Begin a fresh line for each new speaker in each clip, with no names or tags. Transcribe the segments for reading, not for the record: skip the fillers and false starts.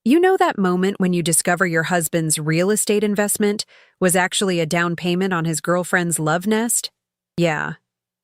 You know that moment when you discover your husband's real estate investment was actually a down payment on his girlfriend's love nest? Yeah,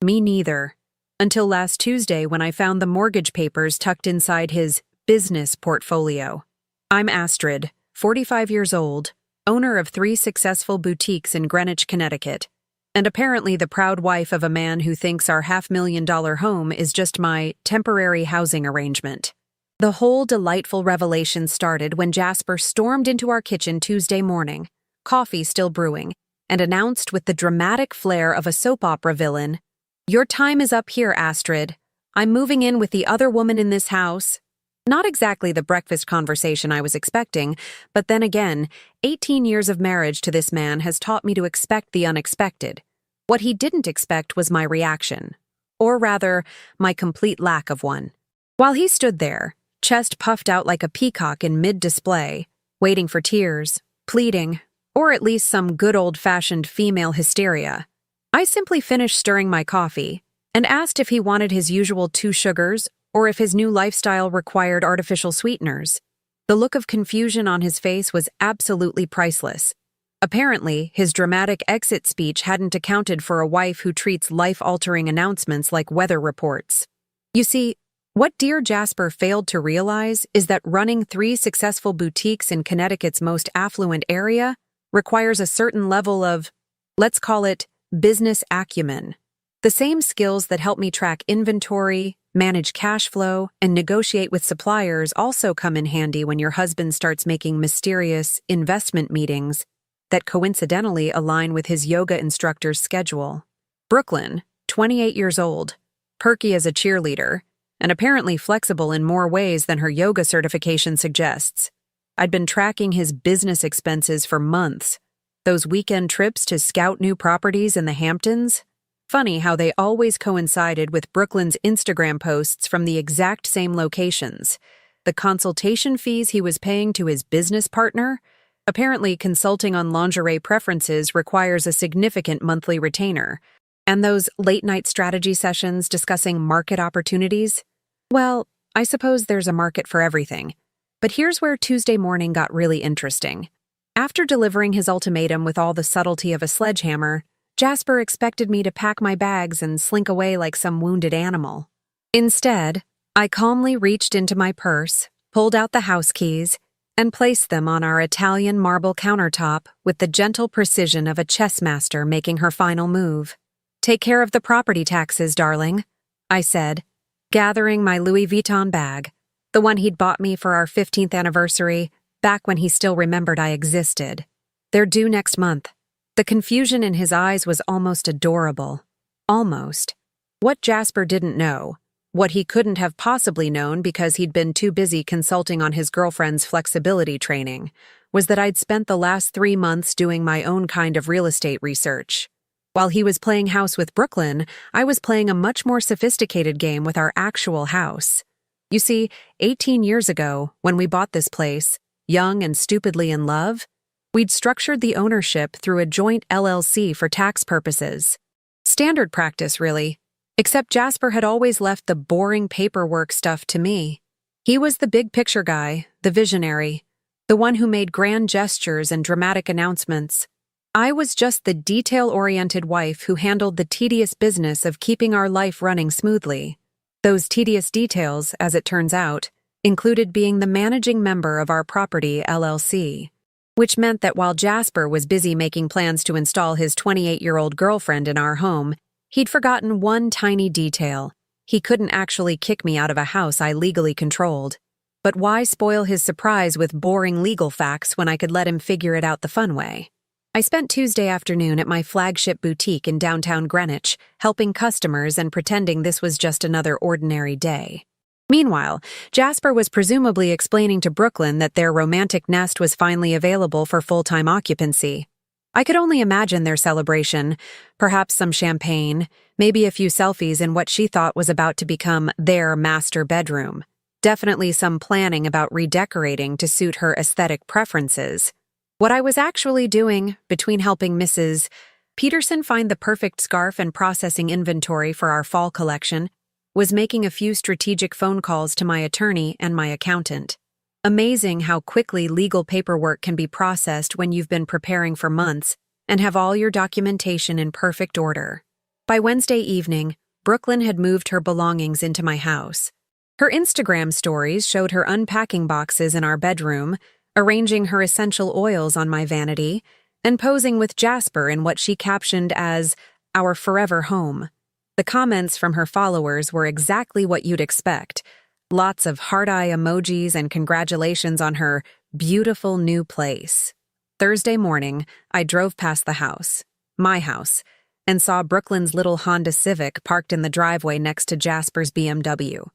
me neither. Until last Tuesday when I found the mortgage papers tucked inside his business portfolio. I'm Astrid, 45 years old, owner of 3 successful boutiques in Greenwich, Connecticut, and apparently the proud wife of a man who thinks our $500,000 home is just my temporary housing arrangement. The whole delightful revelation started when Jasper stormed into our kitchen Tuesday morning, coffee still brewing, and announced with the dramatic flair of a soap opera villain, "Your time is up here, Astrid. I'm moving in with the other woman in this house." Not exactly the breakfast conversation I was expecting, but then again, 18 years of marriage to this man has taught me to expect the unexpected. What he didn't expect was my reaction, or rather, my complete lack of one. While he stood there, chest puffed out like a peacock in mid-display, waiting for tears, pleading, or at least some good old-fashioned female hysteria, I simply finished stirring my coffee and asked if he wanted his usual 2 sugars or if his new lifestyle required artificial sweeteners. The look of confusion on his face was absolutely priceless. Apparently, his dramatic exit speech hadn't accounted for a wife who treats life-altering announcements like weather reports. You see, what dear Jasper failed to realize is that running 3 successful boutiques in Connecticut's most affluent area requires a certain level of, let's call it, business acumen. The same skills that help me track inventory, manage cash flow, and negotiate with suppliers also come in handy when your husband starts making mysterious investment meetings that coincidentally align with his yoga instructor's schedule. Brooklyn, 28 years old, perky as a cheerleader, and apparently flexible in more ways than her yoga certification suggests. I'd been tracking his business expenses for months. Those weekend trips to scout new properties in the Hamptons? Funny how they always coincided with Brooklyn's Instagram posts from the exact same locations. The consultation fees he was paying to his business partner? Apparently, consulting on lingerie preferences requires a significant monthly retainer. And those late-night strategy sessions discussing market opportunities? Well, I suppose there's a market for everything. But here's where Tuesday morning got really interesting. After delivering his ultimatum with all the subtlety of a sledgehammer, Jasper expected me to pack my bags and slink away like some wounded animal. Instead, I calmly reached into my purse, pulled out the house keys, and placed them on our Italian marble countertop with the gentle precision of a chess master making her final move. "Take care of the property taxes, darling," I said, gathering my Louis Vuitton bag, the one he'd bought me for our 15th anniversary, back when he still remembered I existed. "They're due next month." The confusion in his eyes was almost adorable. Almost. What Jasper didn't know, what he couldn't have possibly known because he'd been too busy consulting on his girlfriend's flexibility training, was that I'd spent the last 3 months doing my own kind of real estate research. While he was playing house with Brooklyn, I was playing a much more sophisticated game with our actual house. You see, 18 years ago, when we bought this place, young and stupidly in love, we'd structured the ownership through a joint LLC for tax purposes. Standard practice, really. Except Jasper had always left the boring paperwork stuff to me. He was the big picture guy, the visionary, the one who made grand gestures and dramatic announcements. I was just the detail-oriented wife who handled the tedious business of keeping our life running smoothly. Those tedious details, as it turns out, included being the managing member of our property LLC, which meant that while Jasper was busy making plans to install his 28-year-old girlfriend in our home, he'd forgotten one tiny detail. He couldn't actually kick me out of a house I legally controlled. But why spoil his surprise with boring legal facts when I could let him figure it out the fun way? I spent Tuesday afternoon at my flagship boutique in downtown Greenwich, helping customers and pretending this was just another ordinary day. Meanwhile, Jasper was presumably explaining to Brooklyn that their romantic nest was finally available for full-time occupancy. I could only imagine their celebration, perhaps some champagne, maybe a few selfies in what she thought was about to become their master bedroom. Definitely some planning about redecorating to suit her aesthetic preferences. What I was actually doing, between helping Mrs. Peterson find the perfect scarf and processing inventory for our fall collection, was making a few strategic phone calls to my attorney and my accountant. Amazing how quickly legal paperwork can be processed when you've been preparing for months and have all your documentation in perfect order. By Wednesday evening, Brooklyn had moved her belongings into my house. Her Instagram stories showed her unpacking boxes in our bedroom, arranging her essential oils on my vanity, and posing with Jasper in what she captioned as our forever home. The comments from her followers were exactly what you'd expect. Lots of heart-eye emojis and congratulations on her beautiful new place. Thursday morning, I drove past the house, my house, and saw Brooklyn's little Honda Civic parked in the driveway next to Jasper's BMW.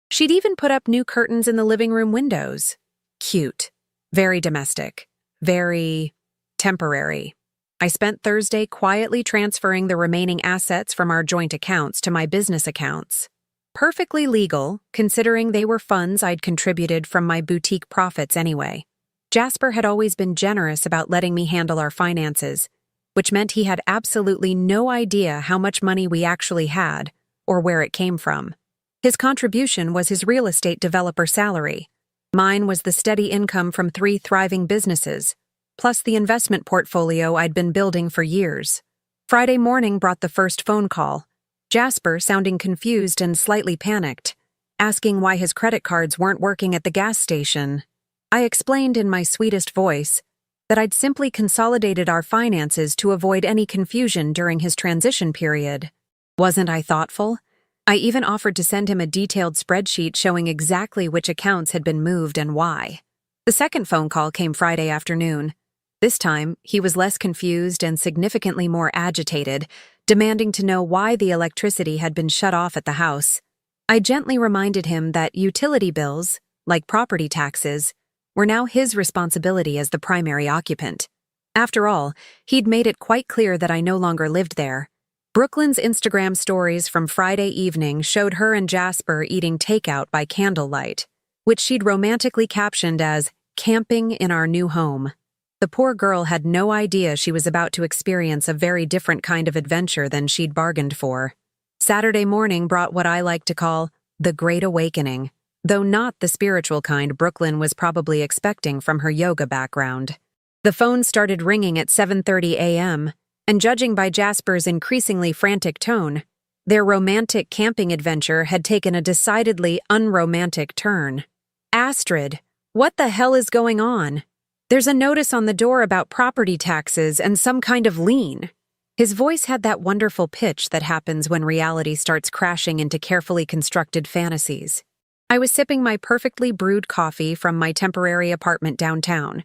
She'd even put up new curtains in the living room windows. Cute. Very domestic. Very temporary. I spent Thursday quietly transferring the remaining assets from our joint accounts to my business accounts. Perfectly legal, considering they were funds I'd contributed from my boutique profits anyway. Jasper had always been generous about letting me handle our finances, which meant he had absolutely no idea how much money we actually had or where it came from. His contribution was his real estate developer salary. Mine was the steady income from 3 thriving businesses, plus the investment portfolio I'd been building for years. Friday morning brought the first phone call. Jasper sounding confused and slightly panicked, asking why his credit cards weren't working at the gas station. I explained in my sweetest voice that I'd simply consolidated our finances to avoid any confusion during his transition period. Wasn't I thoughtful? I even offered to send him a detailed spreadsheet showing exactly which accounts had been moved and why. The second phone call came Friday afternoon. This time, he was less confused and significantly more agitated, demanding to know why the electricity had been shut off at the house. I gently reminded him that utility bills, like property taxes, were now his responsibility as the primary occupant. After all, he'd made it quite clear that I no longer lived there. Brooklyn's Instagram stories from Friday evening showed her and Jasper eating takeout by candlelight, which she'd romantically captioned as camping in our new home. The poor girl had no idea she was about to experience a very different kind of adventure than she'd bargained for. Saturday morning brought what I like to call the Great Awakening, though not the spiritual kind Brooklyn was probably expecting from her yoga background. The phone started ringing at 7:30 a.m., and judging by Jasper's increasingly frantic tone, their romantic camping adventure had taken a decidedly unromantic turn. Astrid, what the hell is going on? There's a notice on the door about property taxes and some kind of lien. His voice had that wonderful pitch that happens when reality starts crashing into carefully constructed fantasies. I was sipping my perfectly brewed coffee from my temporary apartment downtown,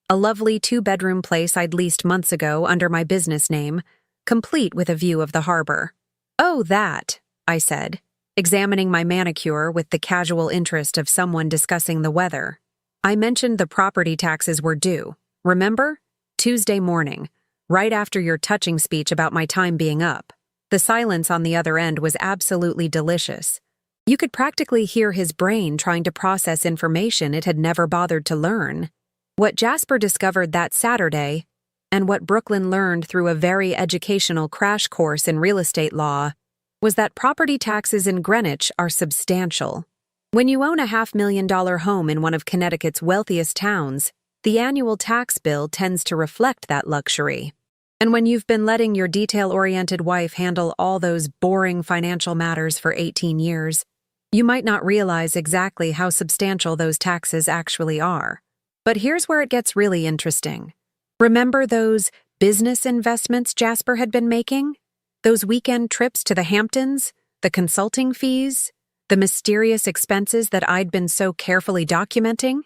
a lovely 2-bedroom place I'd leased months ago under my business name, complete with a view of the harbor. "Oh, that," I said, examining my manicure with the casual interest of someone discussing the weather. I mentioned the property taxes were due, remember? Tuesday morning, right after your touching speech about my time being up. The silence on the other end was absolutely delicious. You could practically hear his brain trying to process information it had never bothered to learn. What Jasper discovered that Saturday, and what Brooklyn learned through a very educational crash course in real estate law, was that property taxes in Greenwich are substantial. When you own a $500,000 home in one of Connecticut's wealthiest towns, the annual tax bill tends to reflect that luxury. And when you've been letting your detail-oriented wife handle all those boring financial matters for 18 years, you might not realize exactly how substantial those taxes actually are. But here's where it gets really interesting. Remember those business investments Jasper had been making? Those weekend trips to the Hamptons? The consulting fees? The mysterious expenses that I'd been so carefully documenting?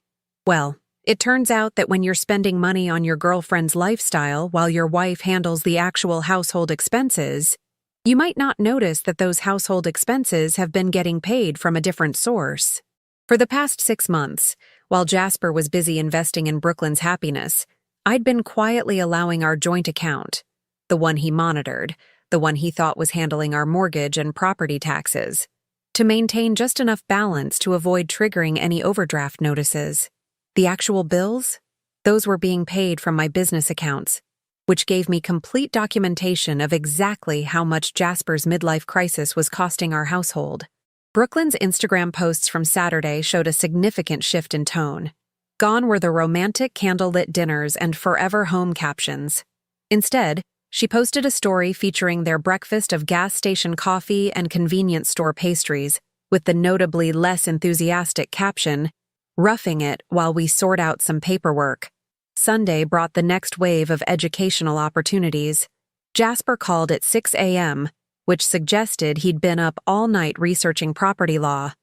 Well, it turns out that when you're spending money on your girlfriend's lifestyle while your wife handles the actual household expenses, you might not notice that those household expenses have been getting paid from a different source. For the past 6 months, while Jasper was busy investing in Brooklyn's happiness, I'd been quietly allowing our joint account, the one he monitored, the one he thought was handling our mortgage and property taxes, to maintain just enough balance to avoid triggering any overdraft notices. The actual bills? Those were being paid from my business accounts, which gave me complete documentation of exactly how much Jasper's midlife crisis was costing our household. Brooklyn's Instagram posts from Saturday showed a significant shift in tone. Gone were the romantic candlelit dinners and forever home captions. Instead, she posted a story featuring their breakfast of gas station coffee and convenience store pastries, with the notably less enthusiastic caption, "Roughing it while we sort out some paperwork." Sunday brought the next wave of educational opportunities. Jasper called at 6 a.m., which suggested he'd been up all night researching property law.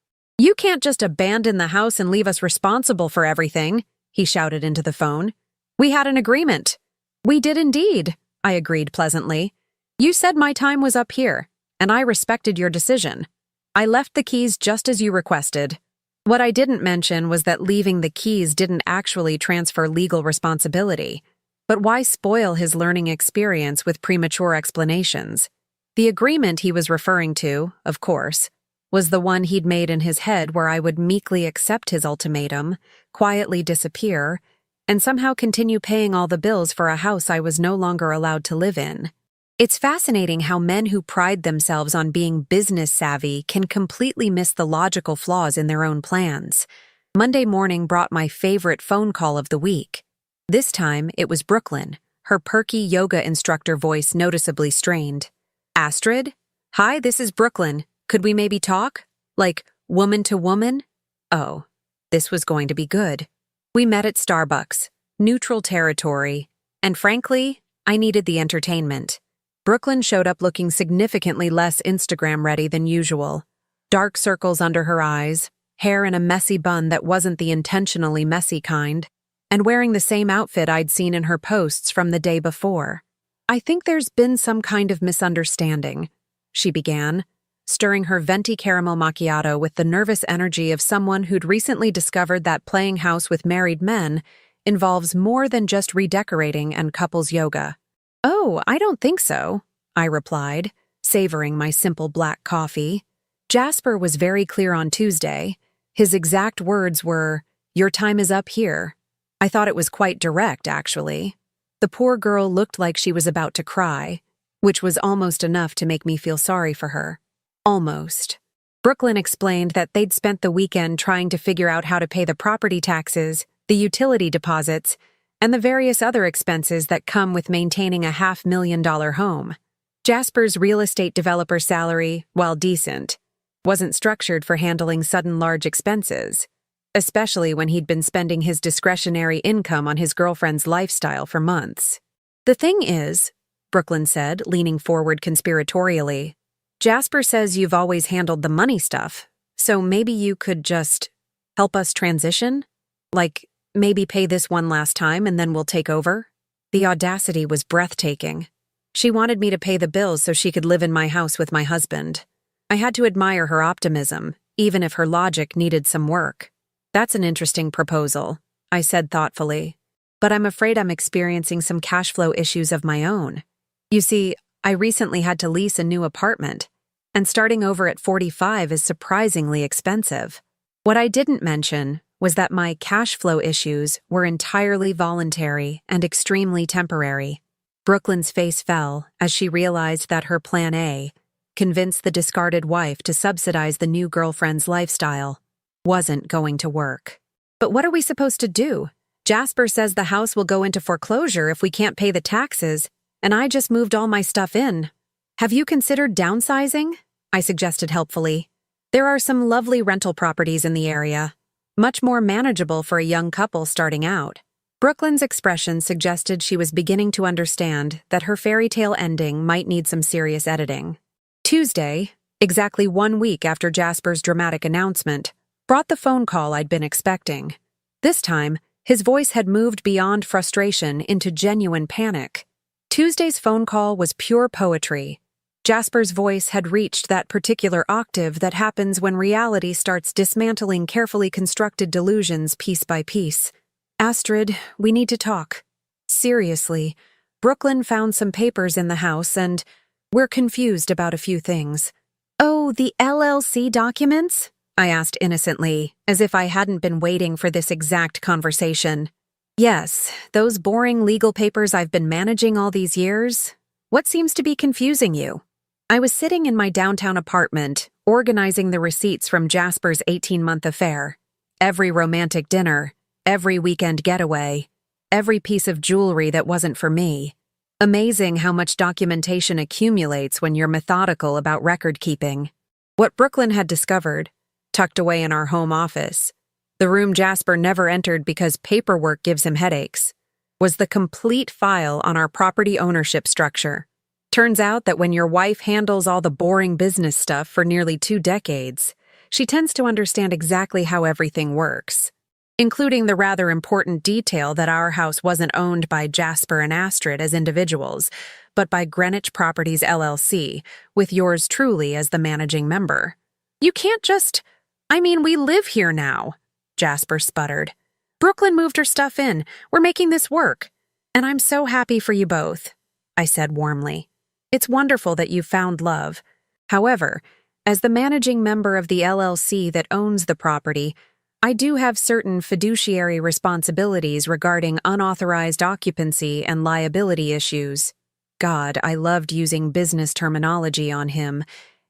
"You can't just abandon the house and leave us responsible for everything," he shouted into the phone. "We had an agreement." "We did indeed," I agreed pleasantly. "You said my time was up here, and I respected your decision. I left the keys just as you requested." What I didn't mention was that leaving the keys didn't actually transfer legal responsibility. But why spoil his learning experience with premature explanations? The agreement he was referring to, of course, was the one he'd made in his head where I would meekly accept his ultimatum, quietly disappear, and somehow continue paying all the bills for a house I was no longer allowed to live in. It's fascinating how men who pride themselves on being business savvy can completely miss the logical flaws in their own plans. Monday morning brought my favorite phone call of the week. This time, it was Brooklyn, her perky yoga instructor voice noticeably strained. "Astrid? Hi, this is Brooklyn. Could we maybe talk? Like, woman to woman?" Oh, this was going to be good. We met at Starbucks, neutral territory, and frankly, I needed the entertainment. Brooklyn showed up looking significantly less Instagram-ready than usual. Dark circles under her eyes, hair in a messy bun that wasn't the intentionally messy kind, and wearing the same outfit I'd seen in her posts from the day before. "I think there's been some kind of misunderstanding," she began, stirring her venti caramel macchiato with the nervous energy of someone who'd recently discovered that playing house with married men involves more than just redecorating and couples yoga. "Oh, I don't think so," I replied, savoring my simple black coffee. Jasper was very clear on Tuesday. His exact words were, "Your time is up here." I thought it was quite direct, actually. The poor girl looked like she was about to cry, which was almost enough to make me feel sorry for her. Almost. Brooklyn explained that they'd spent the weekend trying to figure out how to pay the property taxes, the utility deposits, and the various other expenses that come with maintaining a $500,000 home. Jasper's real estate developer salary, while decent, wasn't structured for handling sudden large expenses, especially when he'd been spending his discretionary income on his girlfriend's lifestyle for months. "The thing is," Brooklyn said, leaning forward conspiratorially, "Jasper says you've always handled the money stuff, so maybe you could just help us transition? Like, maybe pay this one last time and then we'll take over?" The audacity was breathtaking. She wanted me to pay the bills so she could live in my house with my husband. I had to admire her optimism, even if her logic needed some work. "That's an interesting proposal," I said thoughtfully. "But I'm afraid I'm experiencing some cash flow issues of my own. You see, I recently had to lease a new apartment, and starting over at 45 is surprisingly expensive." What I didn't mention was that my cash flow issues were entirely voluntary and extremely temporary. Brooklyn's face fell as she realized that her plan A, convince the discarded wife to subsidize the new girlfriend's lifestyle, wasn't going to work. "But what are we supposed to do? Jasper says the house will go into foreclosure if we can't pay the taxes, and I just moved all my stuff in. Have you considered downsizing?" I suggested helpfully. "There are some lovely rental properties in the area, much more manageable for a young couple starting out." Brooklyn's expression suggested she was beginning to understand that her fairy tale ending might need some serious editing. Tuesday, exactly 1 week after Jasper's dramatic announcement, brought the phone call I'd been expecting. This time, his voice had moved beyond frustration into genuine panic. Tuesday's phone call was pure poetry. Jasper's voice had reached that particular octave that happens when reality starts dismantling carefully constructed delusions piece by piece. "Astrid, we need to talk. Seriously, Brooklyn found some papers in the house and we're confused about a few things." "Oh, the LLC documents?" I asked innocently, as if I hadn't been waiting for this exact conversation. "Yes, those boring legal papers I've been managing all these years. What seems to be confusing you?" I was sitting in my downtown apartment, organizing the receipts from Jasper's 18-month affair. Every romantic dinner, every weekend getaway, every piece of jewelry that wasn't for me. Amazing how much documentation accumulates when you're methodical about record keeping. What Brooklyn had discovered, tucked away in our home office, the room Jasper never entered because paperwork gives him headaches, was the complete file on our property ownership structure. Turns out that when your wife handles all the boring business stuff for nearly 2 decades, she tends to understand exactly how everything works, including the rather important detail that our house wasn't owned by Jasper and Astrid as individuals, but by Greenwich Properties LLC, with yours truly as the managing member. You can't just... we live here now, Jasper sputtered. Brooklyn moved her stuff in. We're making this work. And I'm so happy for you both, I said warmly. It's wonderful that you found love. However, as the managing member of the LLC that owns the property, I do have certain fiduciary responsibilities regarding unauthorized occupancy and liability issues. God, I loved using business terminology on him.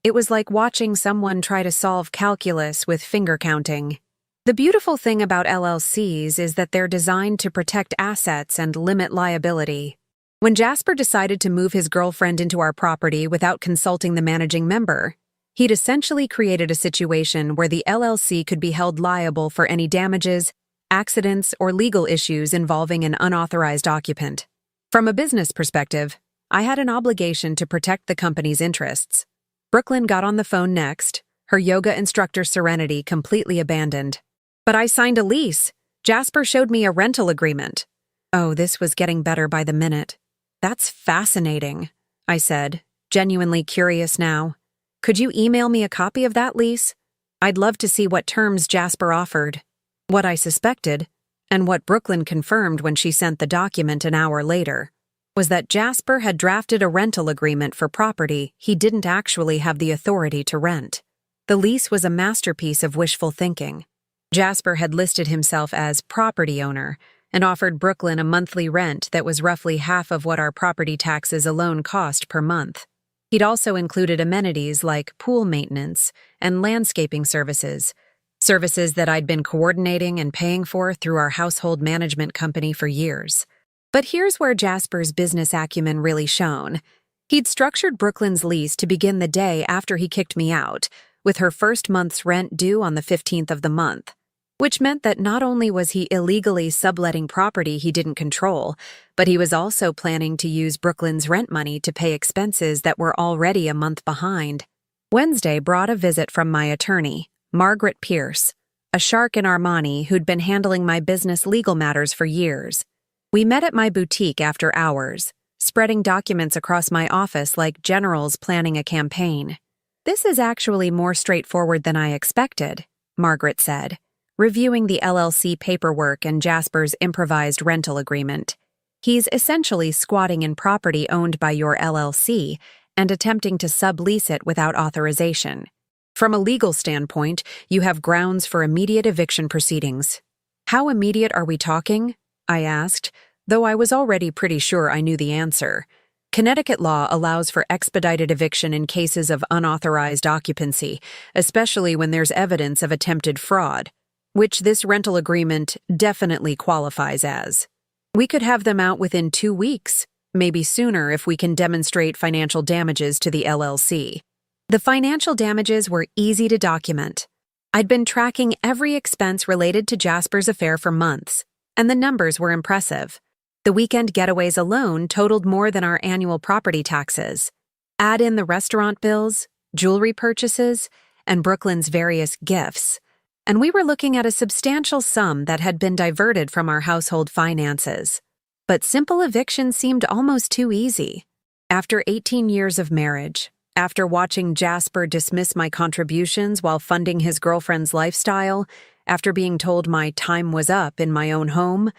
It was like watching someone try to solve calculus with finger counting. The beautiful thing about LLCs is that they're designed to protect assets and limit liability. When Jasper decided to move his girlfriend into our property without consulting the managing member, he'd essentially created a situation where the LLC could be held liable for any damages, accidents, or legal issues involving an unauthorized occupant. From a business perspective, I had an obligation to protect the company's interests. Brooklyn got on the phone next, her yoga instructor serenity completely abandoned. But I signed a lease. Jasper showed me a rental agreement. Oh, this was getting better by the minute. That's fascinating, I said, genuinely curious now. Could you email me a copy of that lease? I'd love to see what terms Jasper offered. What I suspected, and what Brooklyn confirmed when she sent the document an hour later, was that Jasper had drafted a rental agreement for property he didn't actually have the authority to rent. The lease was a masterpiece of wishful thinking. Jasper had listed himself as property owner and offered Brooklyn a monthly rent that was roughly half of what our property taxes alone cost per month. He'd also included amenities like pool maintenance and landscaping services that I'd been coordinating and paying for through our household management company for years. But here's where Jasper's business acumen really shone. He'd structured Brooklyn's lease to begin the day after he kicked me out, with her first month's rent due on the 15th of the month, which meant that not only was he illegally subletting property he didn't control, but he was also planning to use Brooklyn's rent money to pay expenses that were already a month behind. Wednesday brought a visit from my attorney, Margaret Pierce, a shark in Armani who'd been handling my business legal matters for years. We met at my boutique after hours, spreading documents across my office like generals planning a campaign. This is actually more straightforward than I expected, Margaret said, reviewing the LLC paperwork and Jasper's improvised rental agreement. He's essentially squatting in property owned by your LLC and attempting to sublease it without authorization. From a legal standpoint, you have grounds for immediate eviction proceedings. How immediate are we talking? I asked, though I was already pretty sure I knew the answer. Connecticut law allows for expedited eviction in cases of unauthorized occupancy, especially when there's evidence of attempted fraud, which this rental agreement definitely qualifies as. We could have them out within 2 weeks, maybe sooner if we can demonstrate financial damages to the LLC. The financial damages were easy to document. I'd been tracking every expense related to Jasper's affair for months, and the numbers were impressive. The weekend getaways alone totaled more than our annual property taxes. Add in the restaurant bills, jewelry purchases, and Brooklyn's various gifts, and we were looking at a substantial sum that had been diverted from our household finances. But simple eviction seemed almost too easy. After 18 years of marriage, after watching Jasper dismiss my contributions while funding his girlfriend's lifestyle, after being told my time was up in my own home,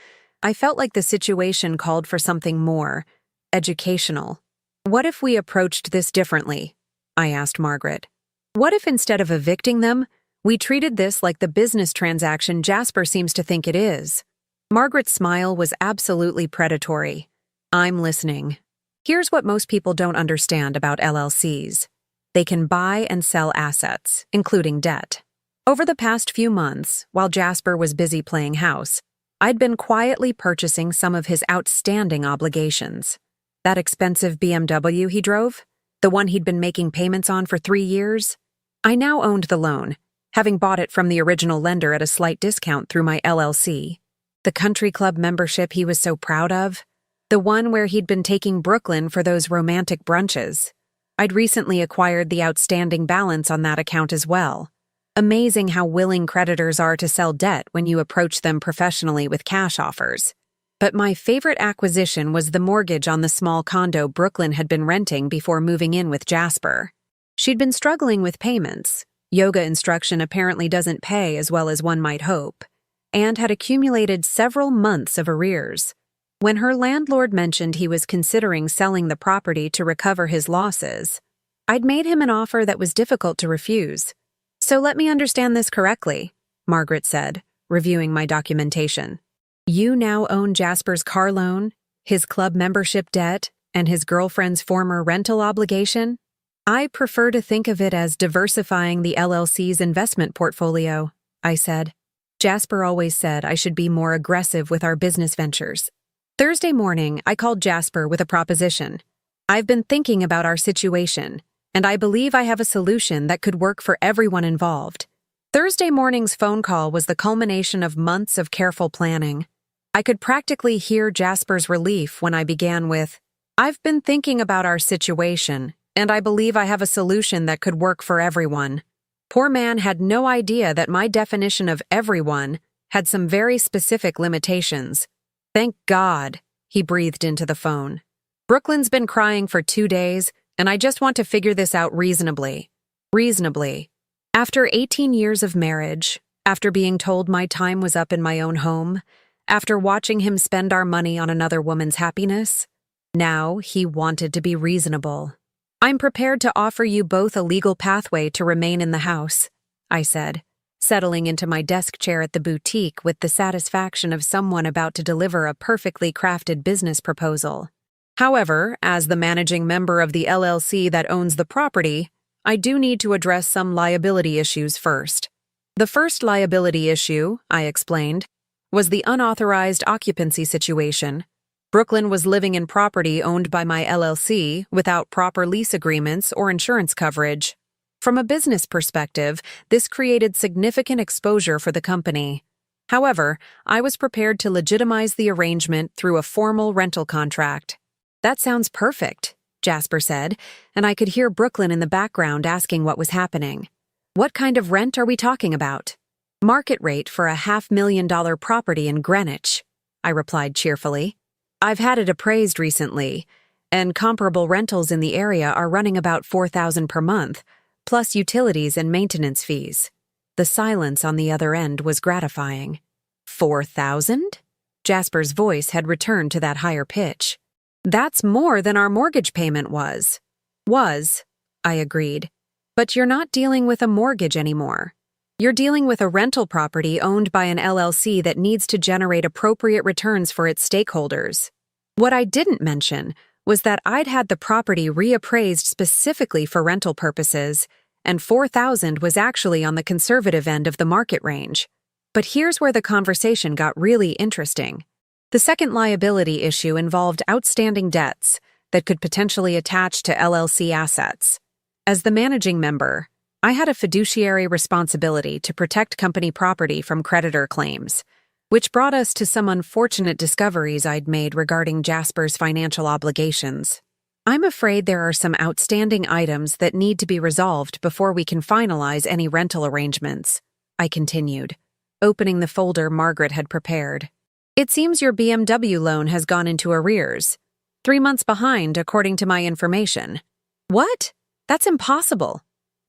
I felt like the situation called for something more educational. What if we approached this differently? I asked Margaret. What if instead of evicting them, we treated this like the business transaction Jasper seems to think it is? Margaret's smile was absolutely predatory. I'm listening. Here's what most people don't understand about LLCs. They can buy and sell assets, including debt. Over the past few months, while Jasper was busy playing house, I'd been quietly purchasing some of his outstanding obligations. That expensive BMW he drove, the one he'd been making payments on for 3 years, I now owned the loan, having bought it from the original lender at a slight discount through my LLC. The country club membership he was so proud of, the one where he'd been taking Brooklyn for those romantic brunches. I'd recently acquired the outstanding balance on that account as well. Amazing how willing creditors are to sell debt when you approach them professionally with cash offers. But my favorite acquisition was the mortgage on the small condo Brooklyn had been renting before moving in with Jasper. She'd been struggling with payments. Yoga instruction apparently doesn't pay as well as one might hope, and had accumulated several months of arrears. When her landlord mentioned he was considering selling the property to recover his losses, I'd made him an offer that was difficult to refuse. "So let me understand this correctly," Margaret said, reviewing my documentation. "You now own Jasper's car loan, his club membership debt, and his girlfriend's former rental obligation?" "I prefer to think of it as diversifying the LLC's investment portfolio," I said. "Jasper always said I should be more aggressive with our business ventures." Thursday morning, I called Jasper with a proposition. "I've been thinking about our situation, and I believe I have a solution that could work for everyone involved." Thursday morning's phone call was the culmination of months of careful planning. I could practically hear Jasper's relief when I began with, "I've been thinking about our situation, and I believe I have a solution that could work for everyone." Poor man had no idea that my definition of everyone had some very specific limitations. "Thank God," he breathed into the phone. "Brooklyn's been crying for 2 days, and I just want to figure this out reasonably." Reasonably. After 18 years of marriage, after being told my time was up in my own home, after watching him spend our money on another woman's happiness, now he wanted to be reasonable. "I'm prepared to offer you both a legal pathway to remain in the house," I said, settling into my desk chair at the boutique with the satisfaction of someone about to deliver a perfectly crafted business proposal. "However, as the managing member of the LLC that owns the property, I do need to address some liability issues first." The first liability issue, I explained, was the unauthorized occupancy situation. Brooklyn was living in property owned by my LLC without proper lease agreements or insurance coverage. From a business perspective, this created significant exposure for the company. However, I was prepared to legitimize the arrangement through a formal rental contract. "That sounds perfect," Jasper said, and I could hear Brooklyn in the background asking what was happening. "What kind of rent are we talking about?" "Market rate for a $500,000 property in Greenwich," I replied cheerfully. "I've had it appraised recently, and comparable rentals in the area are running about $4,000 per month, plus utilities and maintenance fees." The silence on the other end was gratifying. "4,000?" Jasper's voice had returned to that higher pitch. "That's more than our mortgage payment was." "Was," I agreed. "But you're not dealing with a mortgage anymore. You're dealing with a rental property owned by an LLC that needs to generate appropriate returns for its stakeholders." What I didn't mention was that I'd had the property reappraised specifically for rental purposes, and $4,000 was actually on the conservative end of the market range. But here's where the conversation got really interesting. The second liability issue involved outstanding debts that could potentially attach to LLC assets. As the managing member, I had a fiduciary responsibility to protect company property from creditor claims, which brought us to some unfortunate discoveries I'd made regarding Jasper's financial obligations. "I'm afraid there are some outstanding items that need to be resolved before we can finalize any rental arrangements," I continued, opening the folder Margaret had prepared. "It seems your BMW loan has gone into arrears. 3 months behind, according to my information." "What? That's impossible.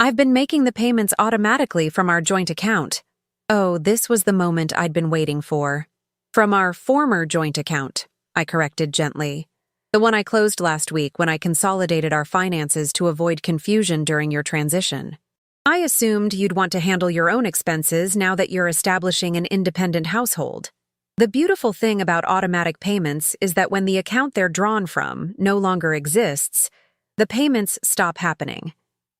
I've been making the payments automatically from our joint account." Oh, this was the moment I'd been waiting for. "From our former joint account," I corrected gently. "The one I closed last week when I consolidated our finances to avoid confusion during your transition. I assumed you'd want to handle your own expenses now that you're establishing an independent household. The beautiful thing about automatic payments is that when the account they're drawn from no longer exists, the payments stop happening.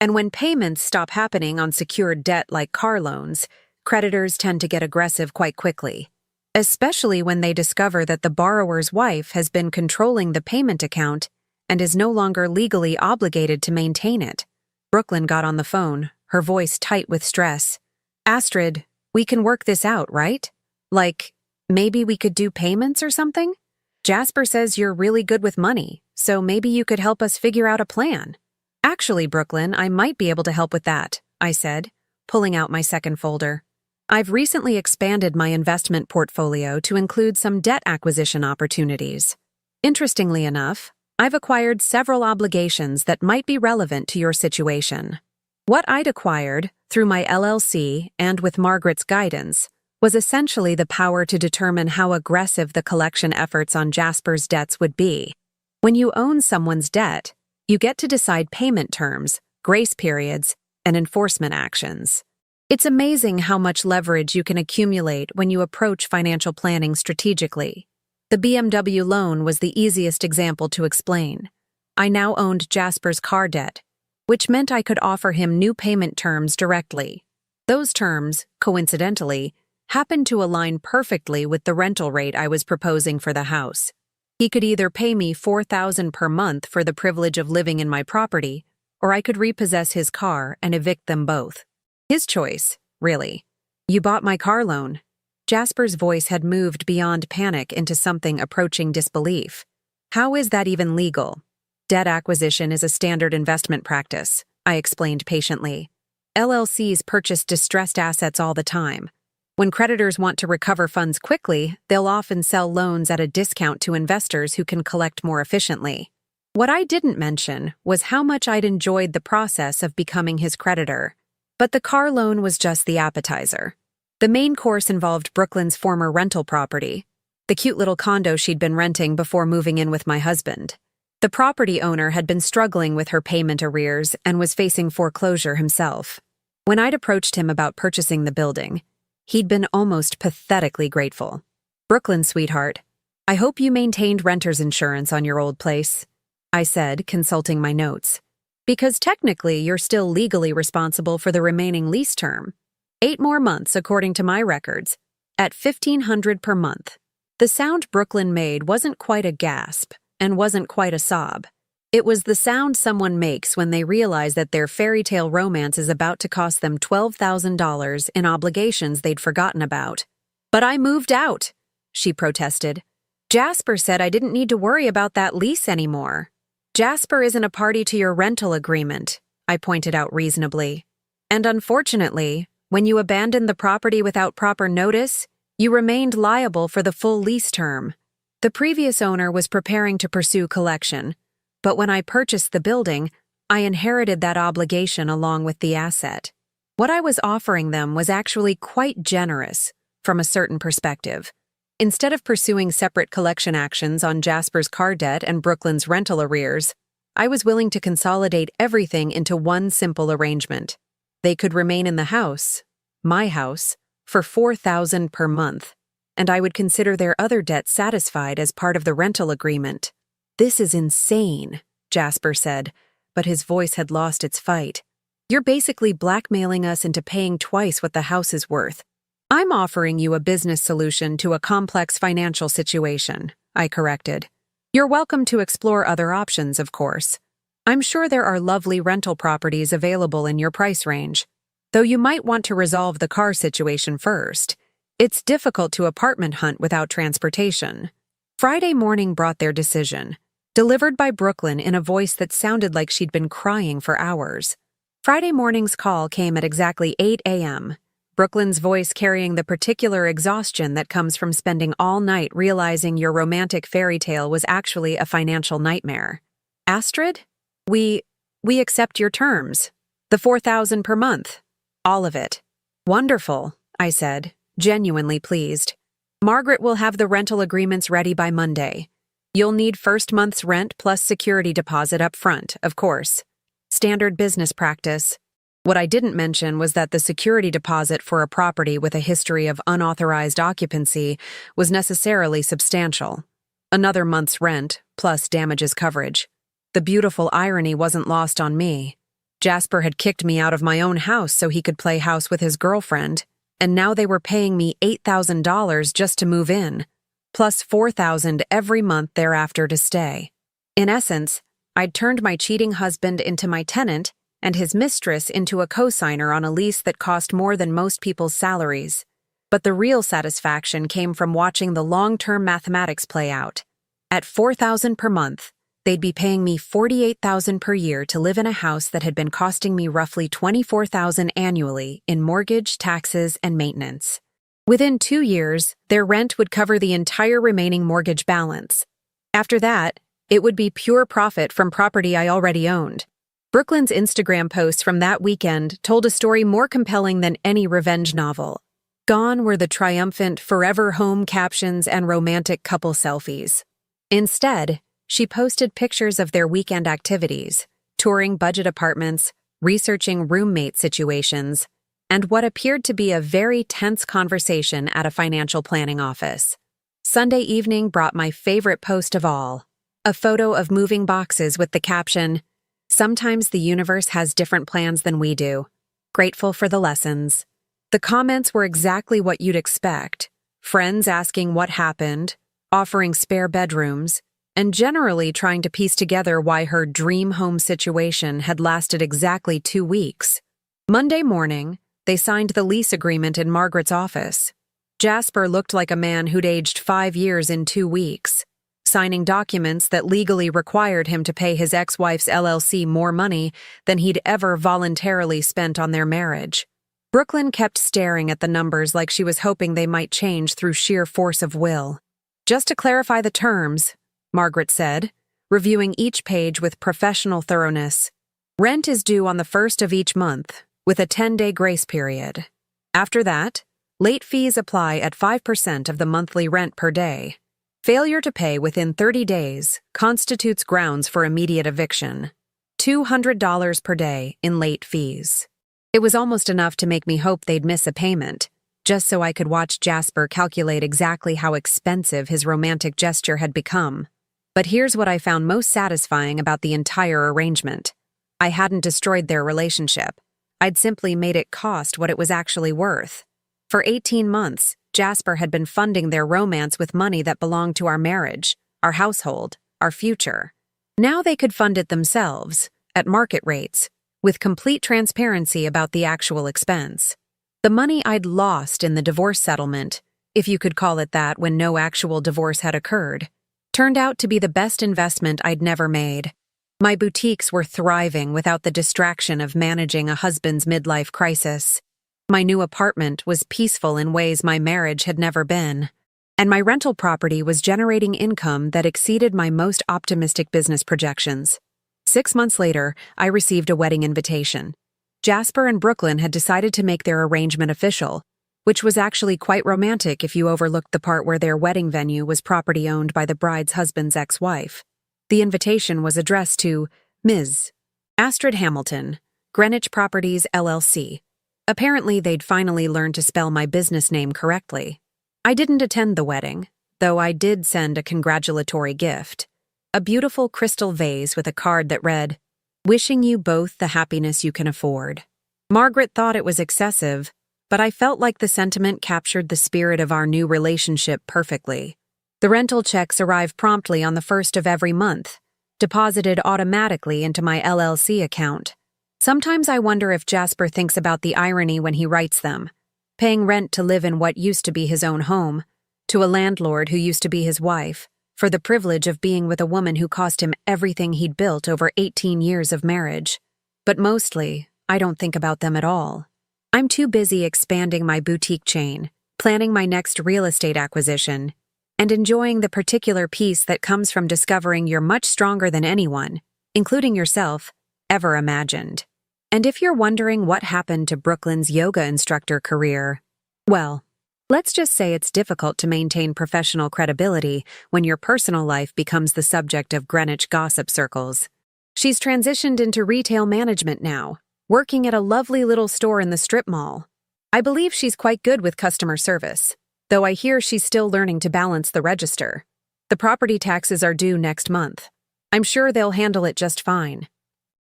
And when payments stop happening on secured debt like car loans, creditors tend to get aggressive quite quickly. especially when they discover that the borrower's wife has been controlling the payment account and is no longer legally obligated to maintain it. Brooklyn got on the phone, her voice tight with stress. Astrid, we can work this out, right? Like, maybe we could do payments or something? Jasper says you're really good with money, so maybe you could help us figure out a plan. Actually, Brooklyn, I might be able to help with that, I said, pulling out my second folder. I've recently expanded my investment portfolio to include some debt acquisition opportunities. Interestingly enough, I've acquired several obligations that might be relevant to your situation. What I'd acquired, through my LLC and with Margaret's guidance, was essentially the power to determine how aggressive the collection efforts on Jasper's debts would be. When you own someone's debt, you get to decide payment terms, grace periods, and enforcement actions. It's amazing how much leverage you can accumulate when you approach financial planning strategically. The BMW loan was the easiest example to explain. I now owned Jasper's car debt, which meant I could offer him new payment terms directly. Those terms, coincidentally, happened to align perfectly with the rental rate I was proposing for the house. He could either pay me $4,000 per month for the privilege of living in my property, or I could repossess his car and evict them both. His choice, really. You bought my car loan. Jasper's voice had moved beyond panic into something approaching disbelief. How is that even legal? Debt acquisition is a standard investment practice, I explained patiently. LLCs purchase distressed assets all the time. When creditors want to recover funds quickly, they'll often sell loans at a discount to investors who can collect more efficiently. What I didn't mention was how much I'd enjoyed the process of becoming his creditor. But the car loan was just the appetizer. The main course involved Brooklyn's former rental property, the cute little condo she'd been renting before moving in with my husband. The property owner had been struggling with her payment arrears and was facing foreclosure himself. When I'd approached him about purchasing the building, he'd been almost pathetically grateful. Brooklyn, sweetheart, I hope you maintained renter's insurance on your old place, I said, consulting my notes. Because technically you're still legally responsible for the remaining lease term. 8 more months, according to my records, at $1,500 per month. The sound Brooklyn made wasn't quite a gasp and wasn't quite a sob. It was the sound someone makes when they realize that their fairy tale romance is about to cost them $12,000 in obligations they'd forgotten about. But I moved out, she protested. Jasper said I didn't need to worry about that lease anymore. Jasper isn't a party to your rental agreement, I pointed out reasonably. And unfortunately, when you abandoned the property without proper notice, you remained liable for the full lease term. The previous owner was preparing to pursue collection, but when I purchased the building, I inherited that obligation along with the asset. What I was offering them was actually quite generous, from a certain perspective. Instead of pursuing separate collection actions on Jasper's car debt and Brooklyn's rental arrears, I was willing to consolidate everything into one simple arrangement. They could remain in the house, my house, for $4,000 per month, and I would consider their other debts satisfied as part of the rental agreement. This is insane, Jasper said, but his voice had lost its fight. You're basically blackmailing us into paying twice what the house is worth. I'm offering you a business solution to a complex financial situation, I corrected. You're welcome to explore other options, of course. I'm sure there are lovely rental properties available in your price range, though you might want to resolve the car situation first. It's difficult to apartment hunt without transportation. Friday morning brought their decision, delivered by Brooklyn in a voice that sounded like she'd been crying for hours. Friday morning's call came at exactly 8 a.m., Brooklyn's voice carrying the particular exhaustion that comes from spending all night realizing your romantic fairy tale was actually a financial nightmare. Astrid? We accept your terms. The $4,000 per month. All of it. Wonderful, I said, genuinely pleased. Margaret will have the rental agreements ready by Monday. You'll need first month's rent plus security deposit up front, of course. Standard business practice. What I didn't mention was that the security deposit for a property with a history of unauthorized occupancy was necessarily substantial. Another month's rent, plus damages coverage. The beautiful irony wasn't lost on me. Jasper had kicked me out of my own house so he could play house with his girlfriend, and now they were paying me $8,000 just to move in, plus $4,000 every month thereafter to stay. In essence, I'd turned my cheating husband into my tenant and his mistress into a co-signer on a lease that cost more than most people's salaries. But the real satisfaction came from watching the long-term mathematics play out. At $4,000 per month, they'd be paying me $48,000 per year to live in a house that had been costing me roughly $24,000 annually in mortgage, taxes, and maintenance. Within 2 years, their rent would cover the entire remaining mortgage balance. After that, it would be pure profit from property I already owned. Brooklyn's Instagram posts from that weekend told a story more compelling than any revenge novel. Gone were the triumphant forever home captions and romantic couple selfies. Instead, she posted pictures of their weekend activities, touring budget apartments, researching roommate situations, and what appeared to be a very tense conversation at a financial planning office. Sunday evening brought my favorite post of all, a photo of moving boxes with the caption, "Sometimes the universe has different plans than we do. Grateful for the lessons." The comments were exactly what you'd expect. Friends asking what happened, offering spare bedrooms, and generally trying to piece together why her dream home situation had lasted exactly 2 weeks. Monday morning, they signed the lease agreement in Margaret's office. Jasper looked like a man who'd aged 5 years in 2 weeks, signing documents that legally required him to pay his ex-wife's LLC more money than he'd ever voluntarily spent on their marriage. Brooklyn kept staring at the numbers like she was hoping they might change through sheer force of will. "Just to clarify the terms," Margaret said, reviewing each page with professional thoroughness. "Rent is due on the 1st of each month, with a 10-day grace period. After that, late fees apply at 5% of the monthly rent per day. Failure to pay within 30 days constitutes grounds for immediate eviction. $200 per day in late fees." It was almost enough to make me hope they'd miss a payment, just so I could watch Jasper calculate exactly how expensive his romantic gesture had become. But here's what I found most satisfying about the entire arrangement. I hadn't destroyed their relationship. I'd simply made it cost what it was actually worth. For 18 months, Jasper had been funding their romance with money that belonged to our marriage, our household, our future. Now they could fund it themselves, at market rates, with complete transparency about the actual expense. The money I'd lost in the divorce settlement, if you could call it that when no actual divorce had occurred, turned out to be the best investment I'd never made. My boutiques were thriving without the distraction of managing a husband's midlife crisis. My new apartment was peaceful in ways my marriage had never been. And my rental property was generating income that exceeded my most optimistic business projections. 6 months later, I received a wedding invitation. Jasper and Brooklyn had decided to make their arrangement official, which was actually quite romantic if you overlooked the part where their wedding venue was property owned by the bride's husband's ex-wife. The invitation was addressed to Ms. Astrid Hamilton, Greenwich Properties LLC. Apparently, they'd finally learned to spell my business name correctly. I didn't attend the wedding, though I did send a congratulatory gift. A beautiful crystal vase with a card that read, "Wishing you both the happiness you can afford." Margaret thought it was excessive, but I felt like the sentiment captured the spirit of our new relationship perfectly. The rental checks arrive promptly on the 1st of every month, deposited automatically into my LLC account. Sometimes I wonder if Jasper thinks about the irony when he writes them, paying rent to live in what used to be his own home, to a landlord who used to be his wife, for the privilege of being with a woman who cost him everything he'd built over 18 years of marriage. But mostly, I don't think about them at all. I'm too busy expanding my boutique chain, planning my next real estate acquisition, and enjoying the particular peace that comes from discovering you're much stronger than anyone, including yourself, ever imagined. And if you're wondering what happened to Brooklyn's yoga instructor career, well, let's just say it's difficult to maintain professional credibility when your personal life becomes the subject of Greenwich gossip circles. She's transitioned into retail management now, working at a lovely little store in the strip mall. I believe she's quite good with customer service, though I hear she's still learning to balance the register. The property taxes are due next month. I'm sure they'll handle it just fine.